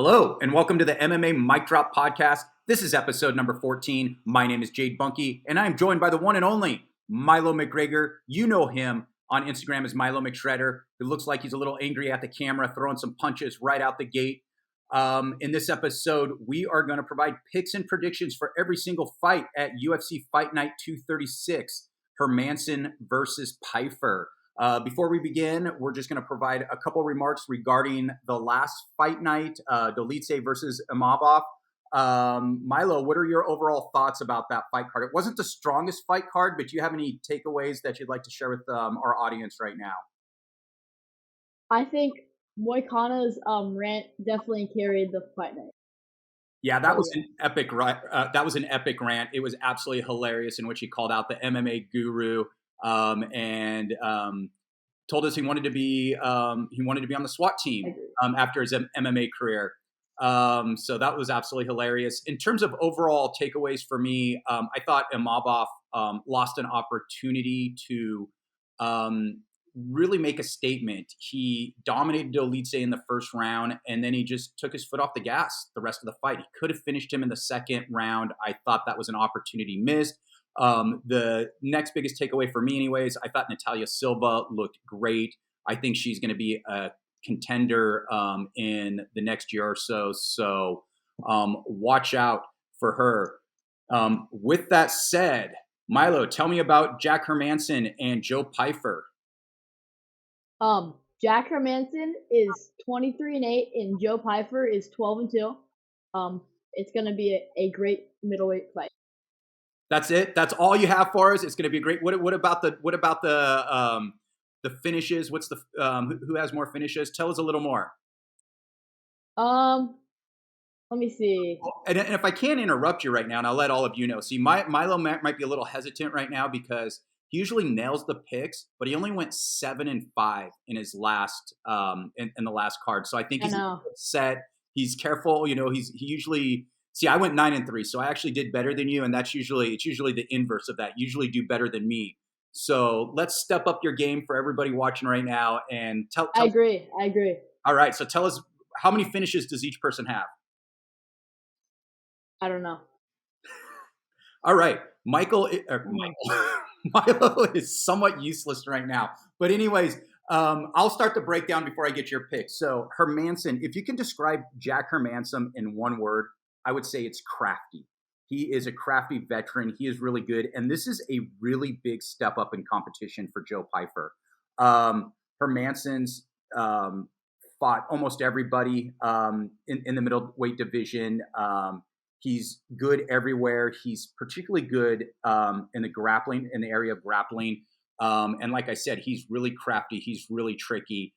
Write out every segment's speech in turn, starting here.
Hello, and welcome to the MMA Mic Drop Podcast. This is episode number 14. My name is Jade Bunke, and I am joined by the one and only Milo McGregor. You know him on Instagram as Milo McShredder, who looks like he's a little angry at the camera, throwing some punches right out the gate. In this episode, we are going to provide picks and predictions for every single fight at UFC Fight Night 236, Hermansson versus Pyfer. Before we begin, we're just going to provide a couple remarks regarding the last fight night, Dolidze versus Imavov. Milo, what are your overall thoughts about that fight card? It wasn't the strongest fight card, but do you have any takeaways that you'd like to share with our audience right now? I think Moicano's rant definitely carried the fight night. Yeah, that was an epic. That was an epic rant. It was absolutely hilarious, in which he called out the MMA guru. And told us he wanted to be on the SWAT team after his MMA career. So that was absolutely hilarious. In terms of overall takeaways for me, I thought Imavov lost an opportunity to really make a statement. He dominated Dolidze in the first round, and then he just took his foot off the gas the rest of the fight. He could have finished him in the second round. I thought that was an opportunity missed. The next biggest takeaway for me anyways, I thought Natalia Silva looked great. I think she's going to be a contender in the next year or so. So watch out for her. With that said, Milo, tell me about Jack Hermansson and Joe Pyfer. Jack Hermansson is 23-8 and Joe Pyfer is 12-2. It's going to be a great middleweight fight. That's it. That's all you have for us. It's going to be great. What about the finishes? What's the who has more finishes? Tell us a little more. Let me see. And if I can interrupt you right now, and I'll let all of you know. See, Milo might be a little hesitant right now because he usually nails the picks, but he only went 7-5 in his last in the last card. So I think he's set. He's careful. You know, he usually. See, I went 9-3, so I actually did better than you, and it's usually the inverse of that. You usually do better than me. So let's step up your game for everybody watching right now and tell. I agree. All right, so tell us, how many finishes does each person have? I don't know. All right, Milo is somewhat useless right now. But anyways, I'll start the breakdown before I get your pick. So Hermansson, if you can describe Jack Hermansson in one word, I would say it's crafty. He is a crafty veteran. He is really good. And this is a really big step up in competition for Joe Pyfer. Hermansson's fought almost everybody in the middleweight division. He's good everywhere. He's particularly good in the area of grappling. And like I said, he's really crafty. He's really tricky.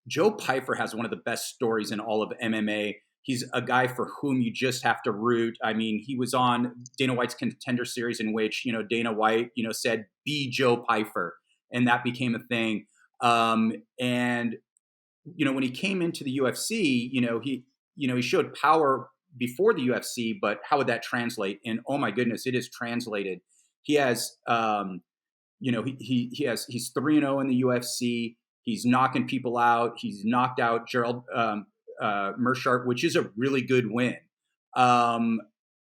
Joe Pyfer has one of the best stories in all of MMA. He's a guy for whom you just have to root. I mean, he was on Dana White's Contender Series, in which, Dana White, said, "Be Joe Pyfer," and that became a thing. And when he came into the UFC, he showed power before the UFC, but how would that translate? And oh my goodness, it is translated. He has, he's 3-0 in the UFC. He's knocking people out. He's knocked out Gerald Meerschaert, which is a really good win.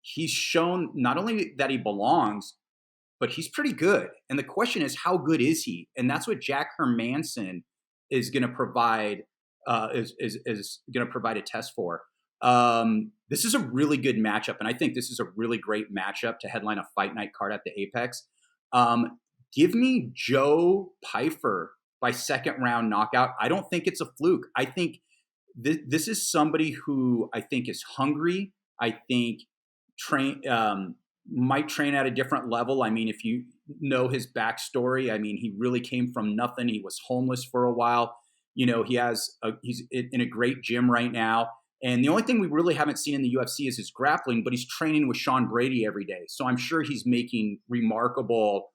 He's shown not only that he belongs, but he's pretty good. And the question is, how good is he? And that's what Jack Hermansson is going to provide. Is going to provide a test for. This is a really good matchup, and I think this is a really great matchup to headline a fight night card at the Apex. Give me Joe Pyfer by second round knockout. I don't think it's a fluke. I think this is somebody who I think is hungry. I think might train at a different level. I mean, if you know his backstory, I mean, he really came from nothing. He was homeless for a while. He's in a great gym right now. And the only thing we really haven't seen in the UFC is his grappling, but he's training with Sean Brady every day. So I'm sure he's making remarkable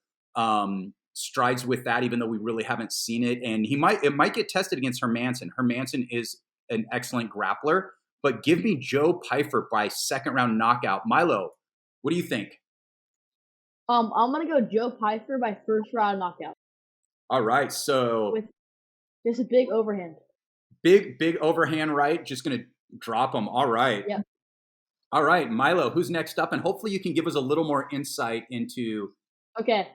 strides with that, even though we really haven't seen it. And it might get tested against Hermansson. Hermansson is an excellent grappler, but give me Joe Pyfer by second round knockout. Milo, what do you think? I'm going to go Joe Pyfer by first round knockout. All right. So with just a big overhand. Big overhand right. Just going to Drop them. All right. Yep. All right, Milo, who's next up? And hopefully you can give us a little more insight into. Okay,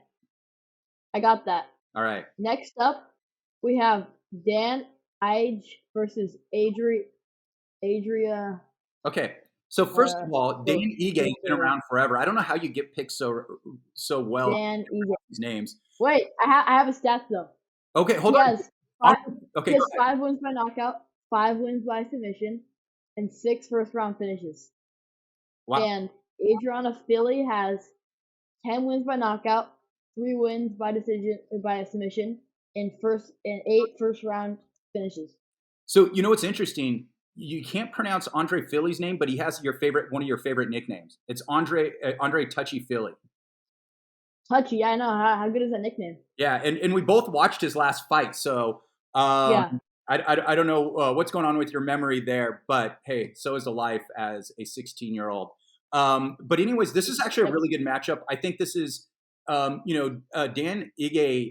I got that. All right. Next up, we have Dan Ige versus Adria. Okay. So first of all, Dan Ige has been around forever. I don't know how you get picked so well. Dan Ige. These names. Wait, I have a stat though. Okay, hold he on. Has he has 5 wins by knockout, 5 wins by submission, and 6 first-round finishes. Wow. And Andre Fili has 10 wins by knockout, 3 wins by decision by submission, and 8 first-round finishes. So you know what's interesting? You can't pronounce Andre Fili's name, but he has one of your favorite nicknames. It's Andre Touchy Fili. Touchy, I know. How good is that nickname? Yeah, and we both watched his last fight, so yeah. I don't know what's going on with your memory there, but hey, so is the life as a 16-year-old. But anyways, this is actually a really good matchup. I think this is, Dan Ige,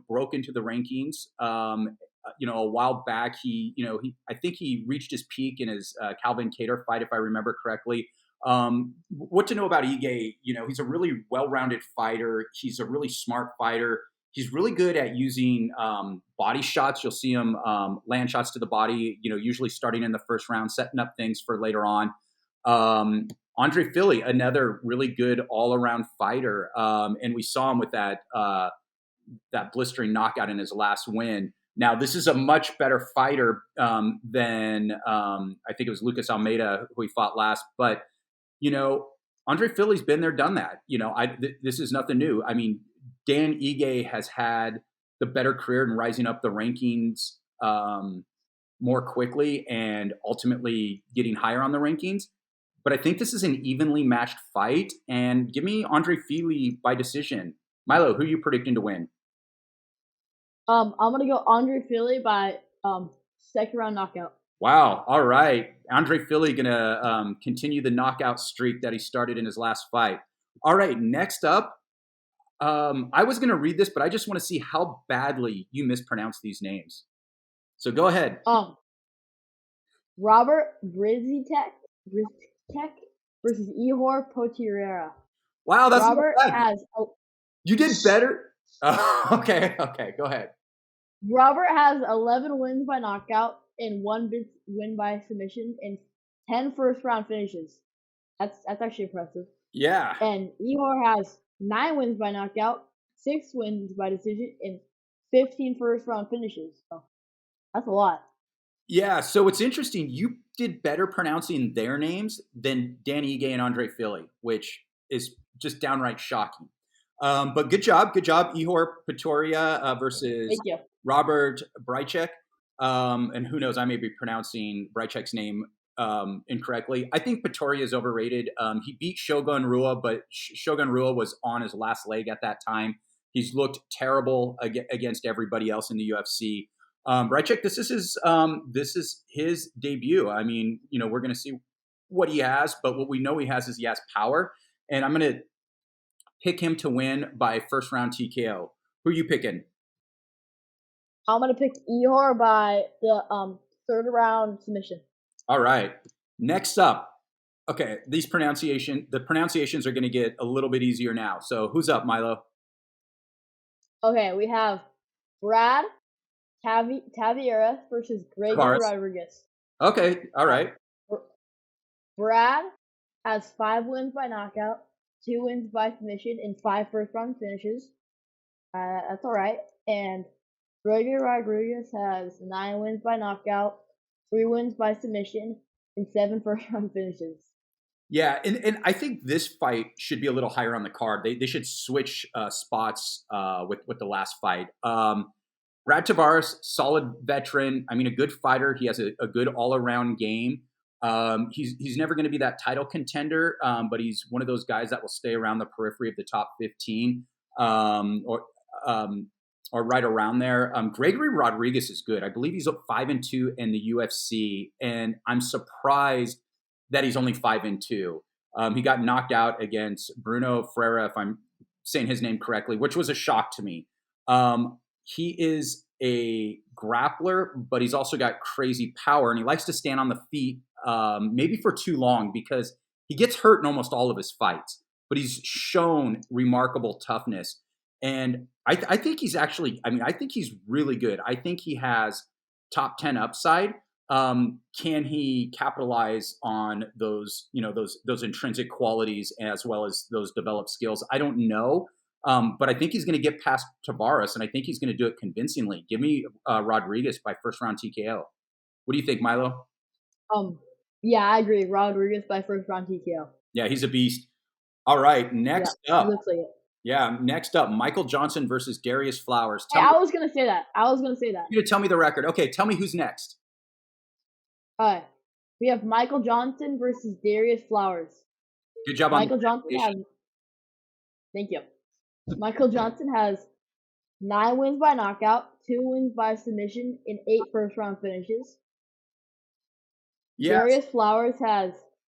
broke into the rankings. A while back, I think he reached his peak in his Calvin Kattar fight, if I remember correctly. What to know about Ige? He's a really well-rounded fighter. He's a really smart fighter. He's really good at using body shots. You'll see him land shots to the body, usually starting in the first round, setting up things for later on. Andre Fili, another really good all-around fighter. And we saw him with that blistering knockout in his last win. Now, this is a much better fighter than I think it was Lucas Almeida who he fought last. But, Andre Fili's been there, done that. This is nothing new. I mean, Dan Ige has had the better career in rising up the rankings more quickly and ultimately getting higher on the rankings. But I think this is an evenly matched fight. And give me Andre Fili by decision. Milo, who are you predicting to win? I'm going to go Andre Fili by second round knockout. Wow. All right. Andre Fili going to continue the knockout streak that he started in his last fight. All right. Next up, I was going to read this, but I just want to see how badly you mispronounce these names. So go ahead. Robert Brizicek versus Ihor Potiereira. Wow, that's Robert not bad. You did better. Okay, go ahead. Robert has 11 wins by knockout and 1 win by submission and 10 first-round finishes. That's actually impressive. Yeah. And Ihor has 9 wins by knockout, 6 wins by decision, and 15 first-round finishes. So that's a lot. Yeah, so it's interesting. You did better pronouncing their names than Dan Ige and Andre Fili, which is just downright shocking. But good job. Ihor Potiereira versus Robert Brizicek. And who knows, I may be pronouncing Brizicek's name incorrectly. I think Potiereira is overrated. He beat Shogun Rua, but Shogun Rua was on his last leg at that time. He's looked terrible against everybody else in the UFC. Brizicek, this is his debut. I mean, we're going to see what he has, but what we know he has is he has power. And I'm going to pick him to win by first round TKO. Who are you picking? I'm going to pick Ihor by the third round submission. All right. Next up. Okay, the pronunciations are going to get a little bit easier now. So who's up, Milo? Okay, we have Brad Tavares versus Gregory Rodrigues. Okay, all right. Brad has 5 wins by knockout, 2 wins by submission, and 5 first-round finishes. That's all right. And Gregory Rodrigues has 9 wins by knockout, 3 wins by submission, and 7 first-round finishes. Yeah, and I think this fight should be a little higher on the card. They should switch spots with the last fight. Brad Tavares, solid veteran. I mean, a good fighter. He has a good all-around game. He's never going to be that title contender, but he's one of those guys that will stay around the periphery of the top 15 or right around there. Gregory Rodrigues is good. I believe he's up 5-2 in the UFC, and I'm surprised that he's only 5-2. He got knocked out against Bruno Ferreira, if I'm saying his name correctly, which was a shock to me. He is a grappler, but he's also got crazy power, and he likes to stand on the feet, maybe for too long because he gets hurt in almost all of his fights. But he's shown remarkable toughness, and I think he's actually. I mean, I think he's really good. I think he has top 10 upside. Can he capitalize on those, those intrinsic qualities as well as those developed skills? I don't know. But I think he's going to get past Tavares, and I think he's going to do it convincingly. Give me Rodrigues by first round TKO. What do you think, Milo? Yeah, I agree. Rodrigues by first round TKO. Yeah, he's a beast. All right, next up. Looks like it. Yeah, next up, Michael Johnson versus Darrius Flowers. I was going to say that. You're going to tell me the record. Okay, tell me who's next. All right. We have Michael Johnson versus Darius Flowers. Good job Michael Johnson has. Thank you. Michael Johnson has 9 wins by knockout, 2 wins by submission, and 8 first-round finishes. Yes. Darius Flowers has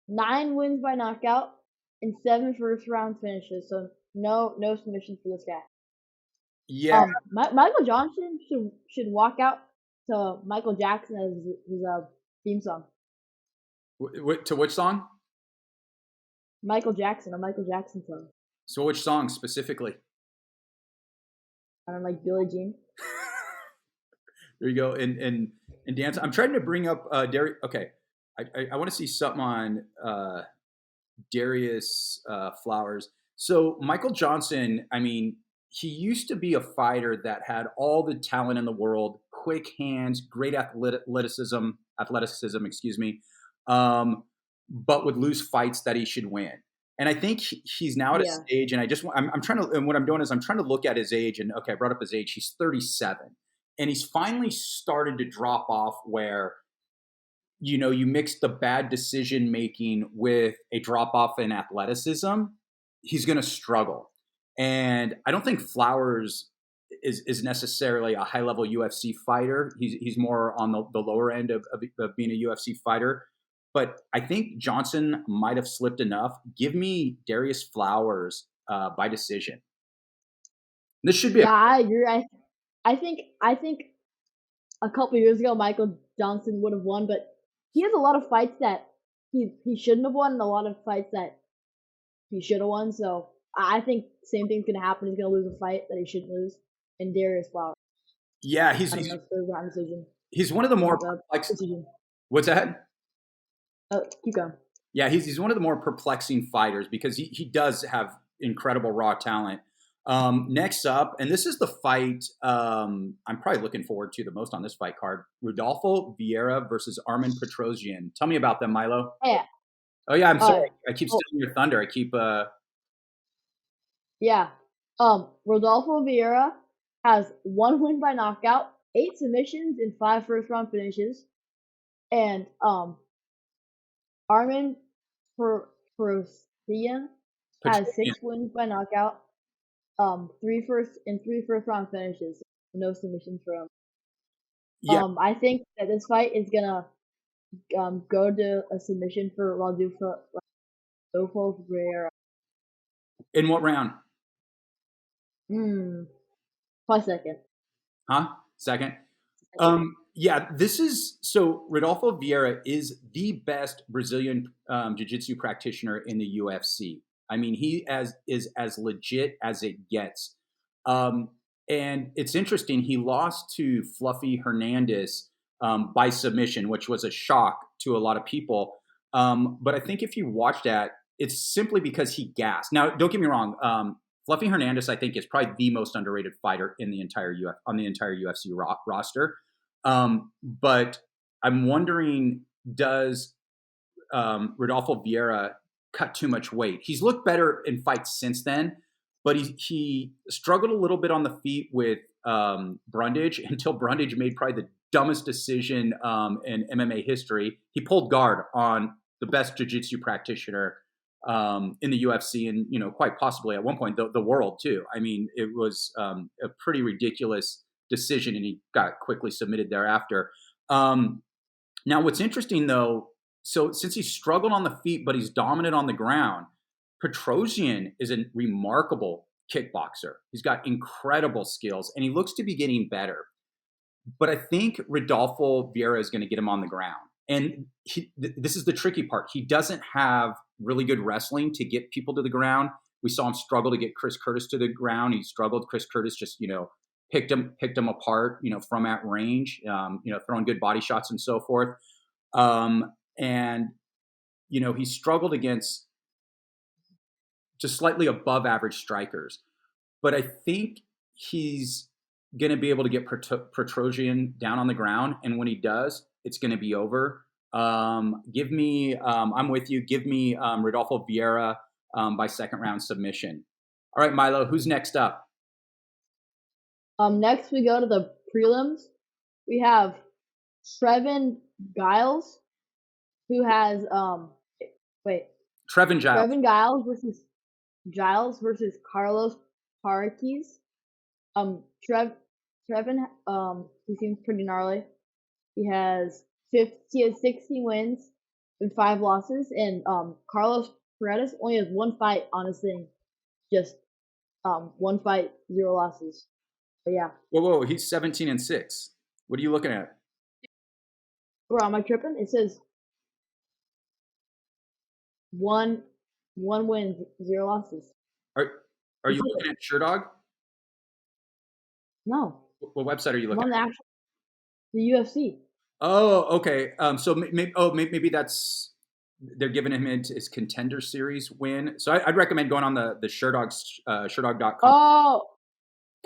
9 wins by knockout and 7 first-round finishes. So no submissions for this guy. Yeah. Michael Johnson should walk out to Michael Jackson as his theme song. To which song? Michael Jackson, a Michael Jackson song. So which song specifically? I don't know, like Billie Jean. There you go. And dance. I'm trying to bring up Darius. Okay, I want to see something on Darius Flowers. So Michael Johnson, I mean, he used to be a fighter that had all the talent in the world, quick hands, great athleticism, excuse me, but would lose fights that he should win. And I think he's now at a stage, and I'm trying to, and what I'm doing is I'm trying to look at his age, and okay, I brought up his age. He's 37, and he's finally started to drop off where, you mix the bad decision making with a drop off in athleticism, he's going to struggle. And I don't think Flowers is necessarily a high level UFC fighter. He's more on the lower end of being a UFC fighter. But I think Johnson might have slipped enough. Give me Darius Flowers by decision. This should be. Yeah, I agree. I think a couple of years ago Michael Johnson would have won, but he has a lot of fights that he shouldn't have won, and a lot of fights that he should have won. So I think same thing's gonna happen. He's gonna lose a fight that he shouldn't lose. And Darius Flowers. Yeah, he's one of the more perplexing. What's that? Keep going. Yeah, he's one of the more perplexing fighters because he does have incredible raw talent. Next up, and this is the fight I'm probably looking forward to the most on this fight card: Rodolfo Vieira versus Armen Petrosyan. Tell me about them, Milo. Yeah. Oh yeah, I'm sorry. I keep stealing your thunder. I keep. Yeah. Rodolfo Vieira has 1 win by knockout, 8 submissions, and 5 first-round finishes. And Armen Petrosyan has 6 wins by knockout, 3 first-round finishes. No submissions for him. Yeah. I think that this fight is gonna go to a submission for Rodolfo Vieira. In what round? Probably second. Huh? Second? Yeah, so Rodolfo Vieira is the best Brazilian jiu-jitsu practitioner in the UFC. I mean, he is as legit as it gets. And it's interesting, he lost to Fluffy Hernandez by submission, which was a shock to a lot of people. But I think if you watch that, it's simply because he gassed. Now, don't get me wrong. Fluffy Hernandez, I think, is probably the most underrated fighter in the entire UFC roster. But I'm wondering, does Rodolfo Vieira cut too much weight? He's looked better in fights since then, but he struggled a little bit on the feet with Brundage until Brundage made probably the dumbest decision in MMA history. He pulled guard on the best jiu-jitsu practitioner in the UFC, and quite possibly at one point the world too. I mean, it was a pretty ridiculous decision, and he got quickly submitted thereafter. Now, what's interesting though, so since he struggled on the feet, but he's dominant on the ground, Petrosyan is a remarkable kickboxer. He's got incredible skills, and he looks to be getting better. but I think Rodolfo Vieira is going to get him on the ground. And this is the tricky part. He doesn't have really good wrestling to get people to the ground. We saw him struggle to get Chris Curtis to the ground. He struggled. Chris Curtis just, picked him apart, from at range, throwing good body shots and so forth. And he struggled against just slightly above average strikers. But I think he's going to be able to get Petrosian down on the ground. And when he does, it's going to be over. I'm with you. Give me Rodolfo Vieira by second round submission. All right, Milo, who's next up? Next we go to the prelims. We have Trevin Giles, who has Trevin Giles. Trevin Giles versus Carlos Parques. Trevin, he seems pretty gnarly. He has 16 wins and 5 losses, and Carlos Prates only has 1 fight on his thing, just 1 fight, 0 losses. But yeah. Whoa! He's 17-6. What are you looking at? Bro, am I tripping? It says 1 win, 0 losses. Are you looking at SureDog? No. What website are you looking at? The UFC. Oh, okay. So maybe that's they're giving him his contender series win. So I'd recommend going on the SureDogs SureDog.com. Oh,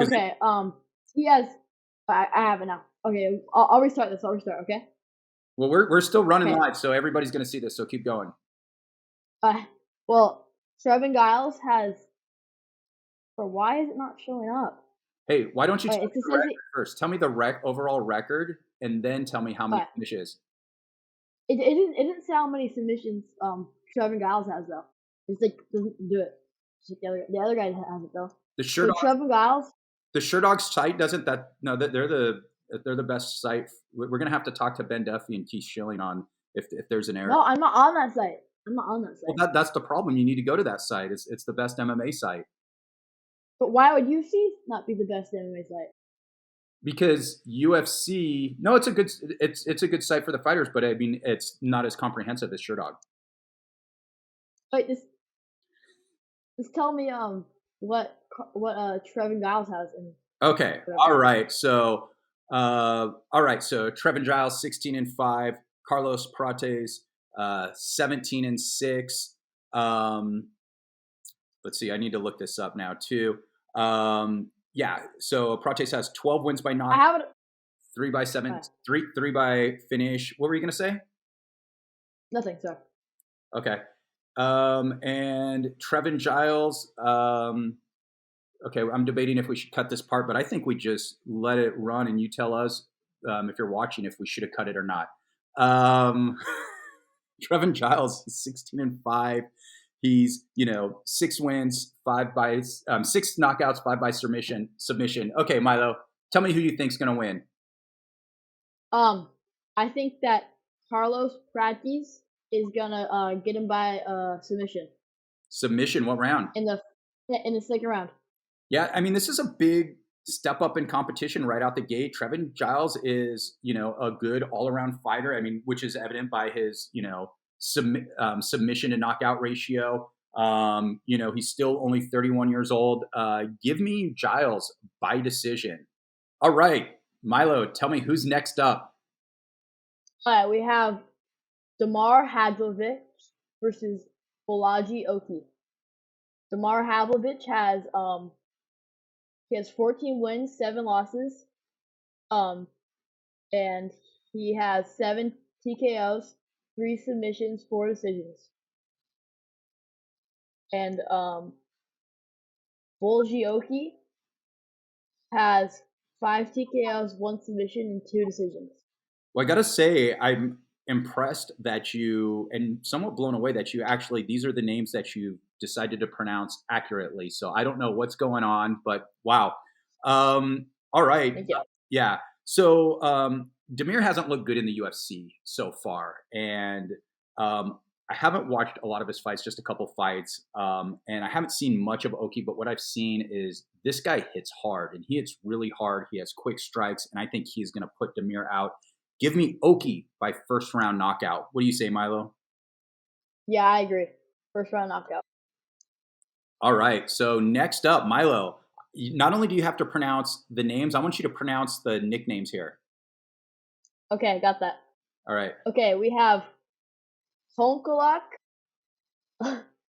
okay. He has. I have it now. Okay, I'll restart this. Okay. Well, we're still running live, so everybody's going to see this. So keep going. Well, Trevin Giles has. Or why is it not showing up? Hey, why don't you tell me the record first? Tell me the overall record, and then tell me how many finishes. It didn't say how many submissions Trevin Giles has though. It's like doesn't do it. The other guy has it though. The Trevin Giles. The SureDogs site doesn't that no that they're the best site. We're gonna have to talk to Ben Duffy and Keith Schilling on if there's an error. No, I'm not on that site. Well, that's the problem. You need to go to that site. It's the best MMA site. But why would UFC not be the best MMA site? Because UFC, no, it's a good site for the fighters, but I mean it's not as comprehensive as SureDog. Wait, just tell me what Trevin Giles has in. Okay, all right. So Trevin Giles 16-5, Carlos Prates 17-6. Let's see, I need to look this up now too. So Prates has 12 wins by knockout. I have it. 3 by 7, 3 by finish. What were you gonna say? Nothing, sir. Okay. And Trevin Giles. Okay, I'm debating if we should cut this part, but I think we just let it run, and you tell us if you're watching if we should have cut it or not. Trevin Giles is 16-5. He's 6 wins, 6 knockouts, 5 by submission. Okay, Milo, tell me who you think's gonna win. I think that Carlos Prates is gonna get him by submission. Submission? What round? In the second round. Yeah, I mean this is a big step up in competition right out the gate. Trevin Giles is a good all around fighter. I mean, which is evident by his submission to knockout ratio. He's still only 31 years old. Give me Giles by decision. All right, Milo, tell me who's next up. All right, we have Damir Hadzovic versus Bolaji Oki. Damir Hadzovic has 14 wins, 7 losses, and he has 7 TKOs, 3 submissions, 4 decisions. And Bolaji Oki has 5 TKOs, 1 submission, and 2 decisions. Well, I gotta say, I'm impressed that you, and somewhat blown away that you actually, these are the names that you decided to pronounce accurately. So I don't know what's going on, but wow. All right. Thank you. Yeah. So Damir hasn't looked good in the UFC so far. And I I haven't watched a lot of his fights, just a couple fights, and I haven't seen much of Oki. But what I've seen is this guy hits hard, and he hits really hard. He has quick strikes, and I think he's going to put Damir out. Give me Oki by first round knockout. What do you say, Milo? Yeah, I agree. First round knockout. All right. So next up, Milo. Not only do you have to pronounce the names, I want you to pronounce the nicknames here. Okay, got that. All right. Okay, we have Tonkalak,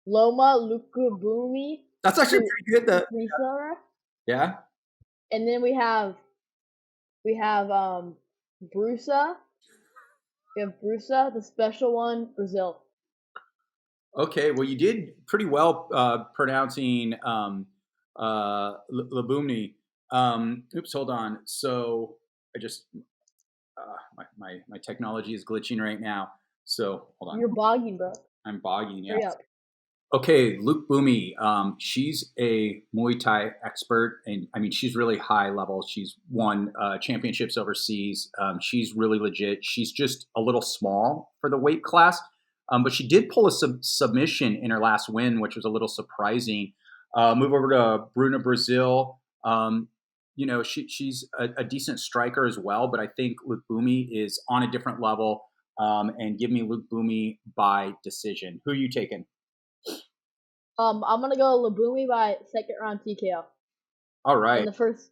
Loma Lookboonmee. That's actually pretty good. Yeah. And then we have Brusa. We have Brusa, the special one, Brazil. Okay, well, you did pretty well pronouncing Lookboonmee. Oops, hold on. So I just my technology is glitching right now. So hold on. You're bogging, bro. I'm bogging. Yeah. Hurry up. Okay, Lookboonmee. She's a Muay Thai expert, and I mean, she's really high level. She's won championships overseas. She's really legit. She's just a little small for the weight class, but she did pull a submission in her last win, which was a little surprising. Move over to Bruna Brasil. She's a decent striker as well, but I think Lookboonmee is on a different level. And give me Lookboonmee by decision. Who are you taking? I'm gonna go Lookboonmee by second round TKO. All right. In the first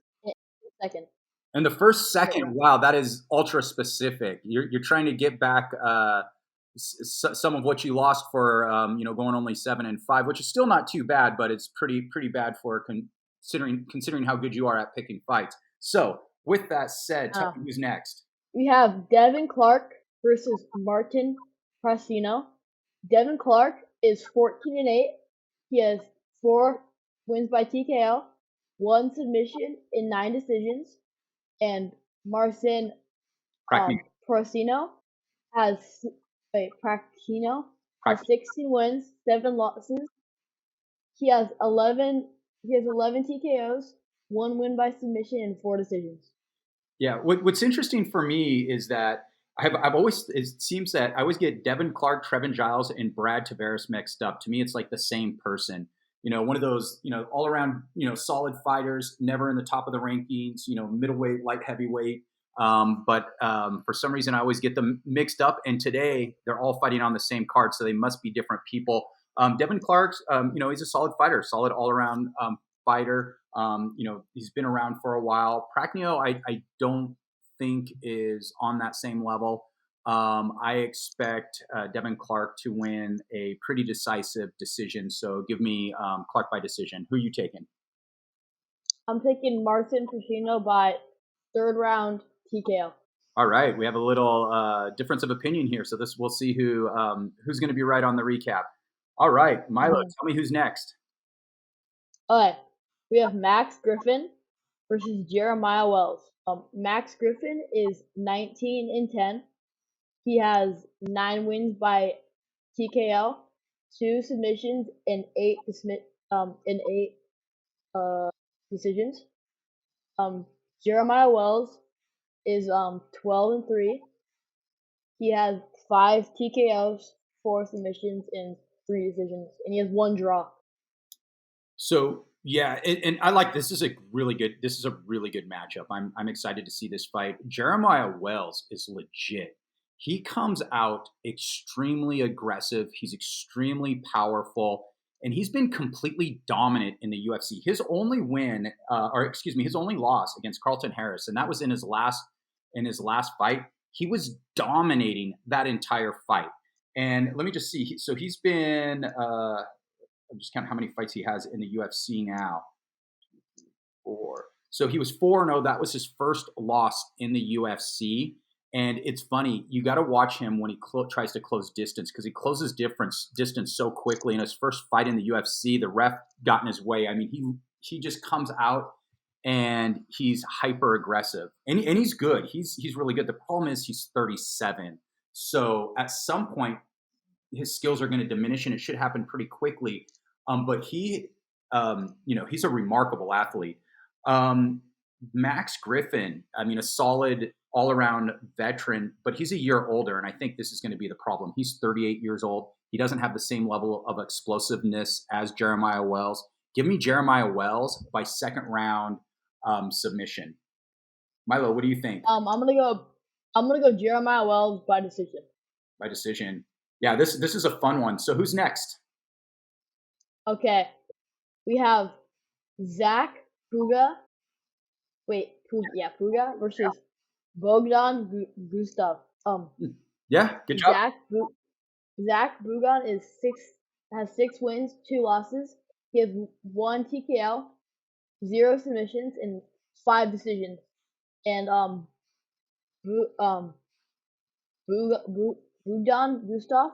second. In the first second, wow, that is ultra specific. You're trying to get back some of what you lost for going only 7-5, which is still not too bad, but it's pretty bad for considering how good you are at picking fights. So with that said, tell me who's next. We have Devin Clark versus Marcin Prachnio. Devin Clark is 14-8. He has 4 wins by TKO, 1 submission in 9 decisions, and Marcin Prachnio has 16 wins, 7 losses. He has 11 TKOs, 1 win by submission, and 4 decisions. Yeah, what's interesting for me is that it seems that I always get Devin Clark, Trevin Giles, and Brad Tavares mixed up. To me, it's like the same person. One of those, all around, solid fighters, never in the top of the rankings, middleweight, light heavyweight. But for some reason, I always get them mixed up. And today, they're all fighting on the same card, so they must be different people. Devin Clark, he's a solid fighter, solid all-around fighter. He's been around for a while. Prachnio, I don't think is on that same level. I expect Devin Clark to win a pretty decisive decision. So give me Clark by decision. Who are you taking? I'm taking Marcin Prachnio by third round TKO. All right, we have a little difference of opinion here. So we'll see who's going to be right on the recap. All right, Milo, tell me who's next. All right, we have Max Griffin versus Jeremiah Wells. Max Griffin is 19-10. He has 9 wins by TKO, 2 submissions, and 8 decisions. Jeremiah Wells is 12-3. He has 5 TKOs, 4 submissions, and 3 decisions, and he has 1 draw. So yeah, and I like this. Is a really good matchup. I'm excited to see this fight. Jeremiah Wells is legit. He comes out extremely aggressive. He's extremely powerful, and he's been completely dominant in the UFC. His only his only loss against Carlton Harris, and that was in his last fight. He was dominating that entire fight. And let me just see. So he's been. I'm just counting how many fights he has in the UFC now. 4. So he was 4-0. That was his first loss in the UFC. And it's funny, you got to watch him when he tries to close distance, because he closes distance so quickly. In his first fight in the UFC, the ref got in his way. I mean, he just comes out and he's hyper aggressive, and he's good. He's really good. The problem is he's 37. So at some point, his skills are going to diminish, and it should happen pretty quickly. But he's a remarkable athlete. Max Griffin, I mean, a solid all-around veteran, but he's a year older, and I think this is going to be the problem. He's 38 years old. He doesn't have the same level of explosiveness as Jeremiah Wells. Give me Jeremiah Wells by second round submission. Milo, what do you think? I'm gonna go Jeremiah Wells by decision. By decision. Yeah, this is a fun one. So who's next? Okay, we have Zach Puga. Wait, Puga versus Bogdan Gustav. Yeah, good job. Zach Bugan has 6 wins, 2 losses. He has 1 TKO, 0 submissions, and 5 decisions. And Bogdan Gustav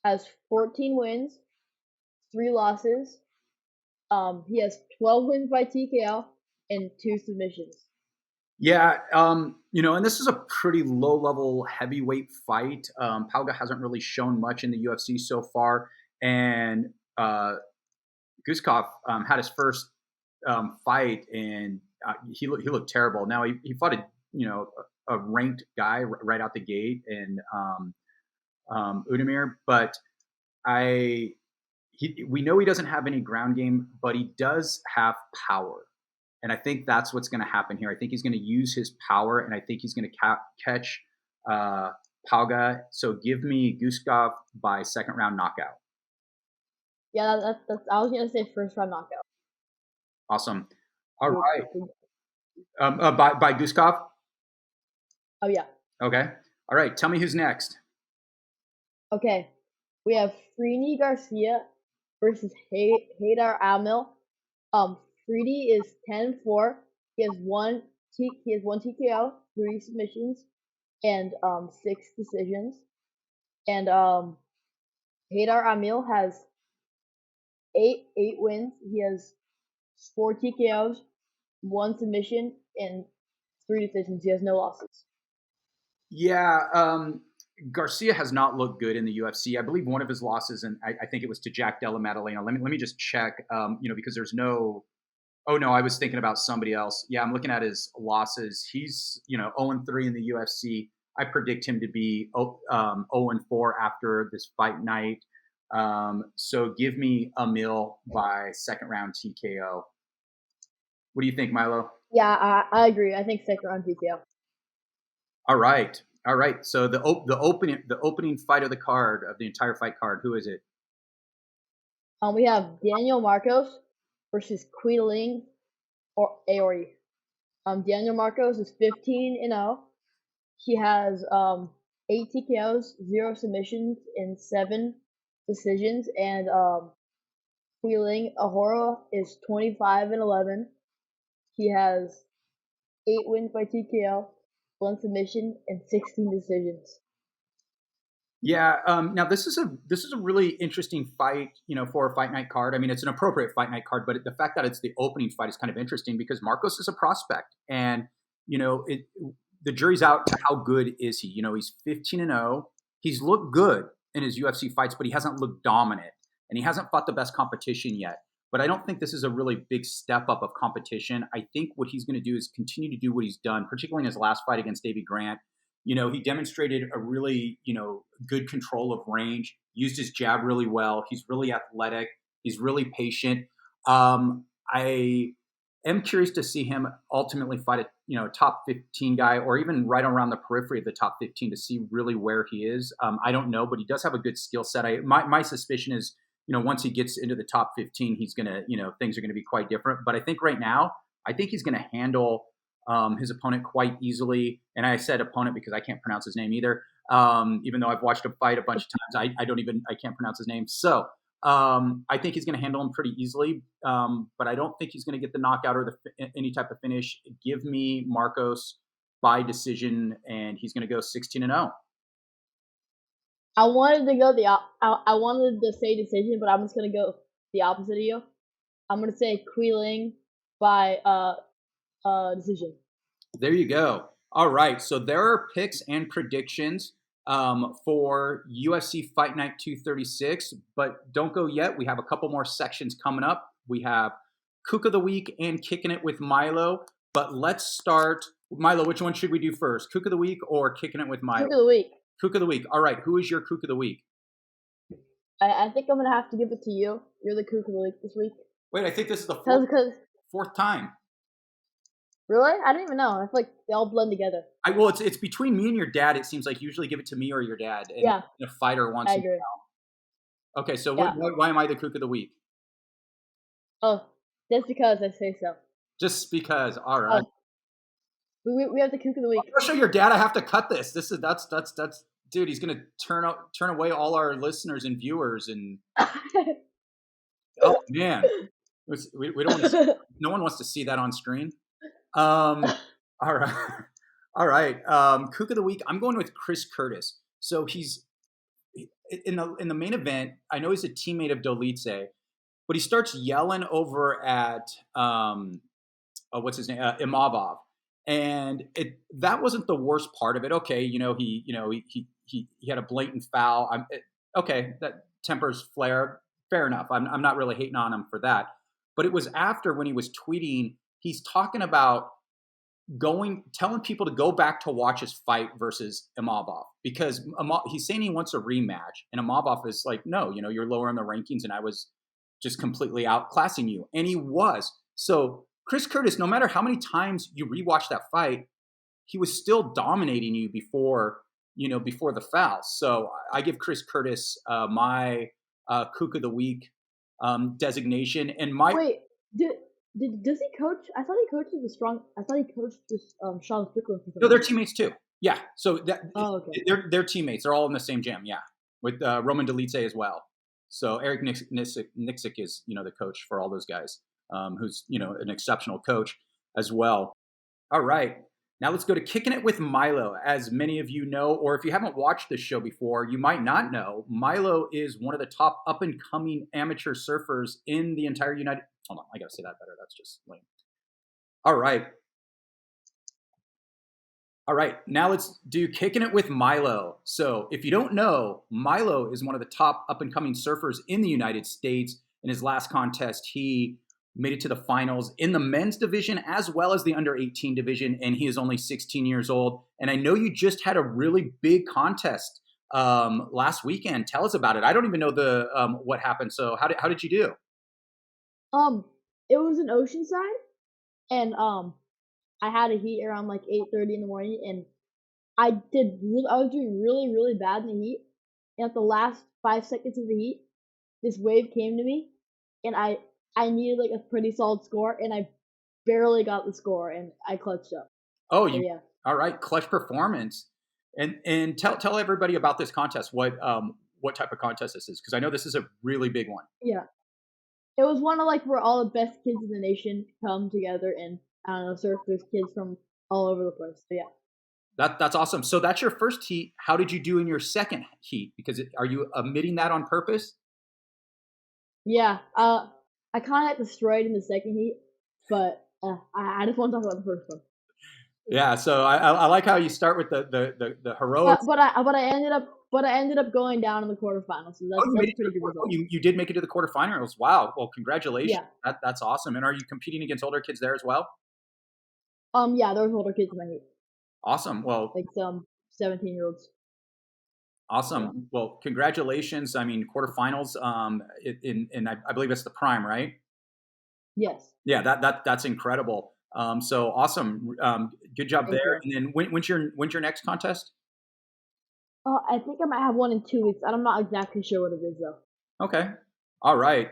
has 14 wins, 3 losses. He has 12 wins by TKO and 2 submissions. Yeah, and this is a pretty low-level heavyweight fight. Puga hasn't really shown much in the UFC so far, and Guskov had his first fight, and he looked terrible. Now he fought a ranked guy right out the gate, and Udemir, but we know he doesn't have any ground game, but he does have power. And I think that's what's going to happen here. I think he's going to use his power, and I think he's going to catch Puga. So give me Guskov by second round knockout. Yeah, that's. I was going to say first round knockout. Awesome. All right. By Guskov? Oh, yeah. Okay. All right. Tell me who's next. Okay. We have Freddy Garcia versus Haydar Amil. Freddy is 10-4. He has one TKO, 3 submissions, and 6 decisions. And Haydar Amil has 8 wins. He has 4 TKOs, 1 submission, and 3 decisions. He has no losses. Yeah, Garcia has not looked good in the UFC. I believe one of his losses, and I think it was to Jack Della Maddalena. Let me just check. Because there's no. Oh no, I was thinking about somebody else. Yeah, I'm looking at his losses. He's 0-3 in the UFC. I predict him to be 0-4 after this fight night. So give me Amil by second round TKO. What do you think, Milo? Yeah, I agree. I think second round TKO. All right. So the opening fight of the card, of the entire fight card, who is it? We have Daniel Marcos versus Quiling or Aori. Daniel Marcos is 15-0. He has 8 TKOs, 0 submissions, and 7 decisions. And Quiling Ahora is 25-11. He has 8 wins by TKO, 1 submission, and 16 decisions. Yeah. Now this is a really interesting fight, for a fight night card. I mean, it's an appropriate fight night card, but the fact that it's the opening fight is kind of interesting because Marcos is a prospect, and the jury's out to how good is he. He's 15-0. He's looked good in his UFC fights, but he hasn't looked dominant, and he hasn't fought the best competition yet. But I don't think this is a really big step up of competition. I think what he's going to do is continue to do what he's done, particularly in his last fight against Davey Grant. He demonstrated a really, good control of range, used his jab really well. He's really athletic. He's really patient. I am curious to see him ultimately fight a, top 15 guy, or even right around the periphery of the top 15 to see really where he is. I don't know, but he does have a good skill set. My suspicion is, once he gets into the top 15, he's going to, things are going to be quite different. But I think right now, he's going to handle his opponent quite easily. And I said opponent because I can't pronounce his name either. Even though I've watched him fight a bunch of times, I can't pronounce his name. So I think he's going to handle him pretty easily. But I don't think he's going to get the knockout or any type of finish. Give me Marcos by decision, and he's going to go 16-0. I wanted to say decision, but I'm just going to go the opposite of you. I'm going to say Quiling by decision. There you go. All right. So there are picks and predictions for UFC Fight Night 236, but don't go yet. We have a couple more sections coming up. We have Cook of the Week and Kicking It with Milo. But let's start. Milo, which one should we do first? Cook of the Week or Kicking It with Milo? Cook of the Week. Cook of the Week. All right. Who is your Cook of the Week? I think I'm gonna have to give it to you. You're the kook of the week this week. Wait, I think this is the Cause fourth time. really, I don't even know. I feel like they all blend together. Well, it's between me and your dad. It seems like you usually give it to me or your dad. And Yeah, a fighter once I in a agree. while. Okay, so Yeah. why am I the kook of the week? Oh, that's because I say so. Just because. All right. We have the kook of the week. I'll show your dad. I have to cut this. That's dude. He's gonna turn away all our listeners and viewers. And oh man, we don't. No one wants to see that on screen. All right, all right. Kook of the week. I'm going with Chris Curtis. So he's in the main event. I know he's a teammate of Dolice, but he starts yelling over at what's his name, Imavov, and that wasn't the worst part of it. Okay, he had a blatant foul. Okay, that tempers flare. Fair enough. I'm not really hating on him for that. But it was after when he was tweeting, he's talking about telling people to go back to watch his fight versus Imavov because he's saying he wants a rematch, and Imavov is like, no, you're lower in the rankings, and I was just completely outclassing you, and he was. So Chris Curtis, no matter how many times you rewatch that fight, he was still dominating you before the fouls. So I give Chris Curtis my kook of the week designation, and my Wait, does he coach? I thought he coached this Sean Strickland. No, they're teammates too. Yeah, so okay. they're teammates. They're all in the same gym. Yeah, with Roman Delice as well. So Eric Nixick is the coach for all those guys, who's an exceptional coach as well. All right, now let's go to Kicking It with Milo. As many of you know, or if you haven't watched this show before, you might not know, Milo is one of the top up and coming amateur surfers in the entire United. Hold on, I gotta say that better. That's just lame. All right. All right, now let's do Kicking It with Milo. So if you don't know, Milo is one of the top up-and-coming surfers in the United States. In his last contest, he made it to the finals in the men's division as well as the under-18 division, and he is only 16 years old. And I know you just had a really big contest last weekend. Tell us about it. I don't even know what happened. So how did you do? It was in Oceanside, and I had a heat around like 8:30 in the morning, and I was doing really, really bad in the heat. And at the last 5 seconds of the heat, this wave came to me, and I needed like a pretty solid score, and I barely got the score, and I clutched up. Oh, So, yeah. All right, clutch performance. And tell everybody about this contest. What type of contest this is? Because I know this is a really big one. Yeah. It was one of like where all the best kids in the nation come together and I don't know, surf. There's kids from all over the place. So yeah. That's awesome. So that's your first heat. How did you do in your second heat? Because are you omitting that on purpose? Yeah. I kind of got destroyed in the second heat, but I just want to talk about the first one. Yeah. So I like how you start with the heroics. But I ended up going down in the quarterfinals. So that's pretty good result. You did make it to the quarterfinals. Wow. Well, congratulations. Yeah. That's awesome. And are you competing against older kids there as well? Yeah, there was older kids in my heat. Awesome. Well, like some 17-year-olds. Awesome. Yeah. Well, congratulations. I mean, quarterfinals. I believe it's the Prime, right? Yes. Yeah. That's incredible. So awesome. Good job there. And then when's your next contest? I think I might have one in 2 weeks. I'm not exactly sure what it is though. Okay. All right.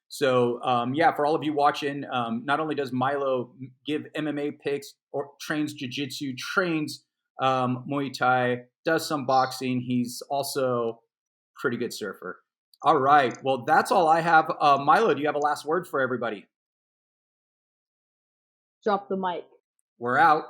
So yeah, for all of you watching, not only does Milo give MMA picks or trains jiu-jitsu, trains Muay Thai, does some boxing, he's also a pretty good surfer. All right. Well, that's all I have. Milo, do you have a last word for everybody? Drop the mic. We're out.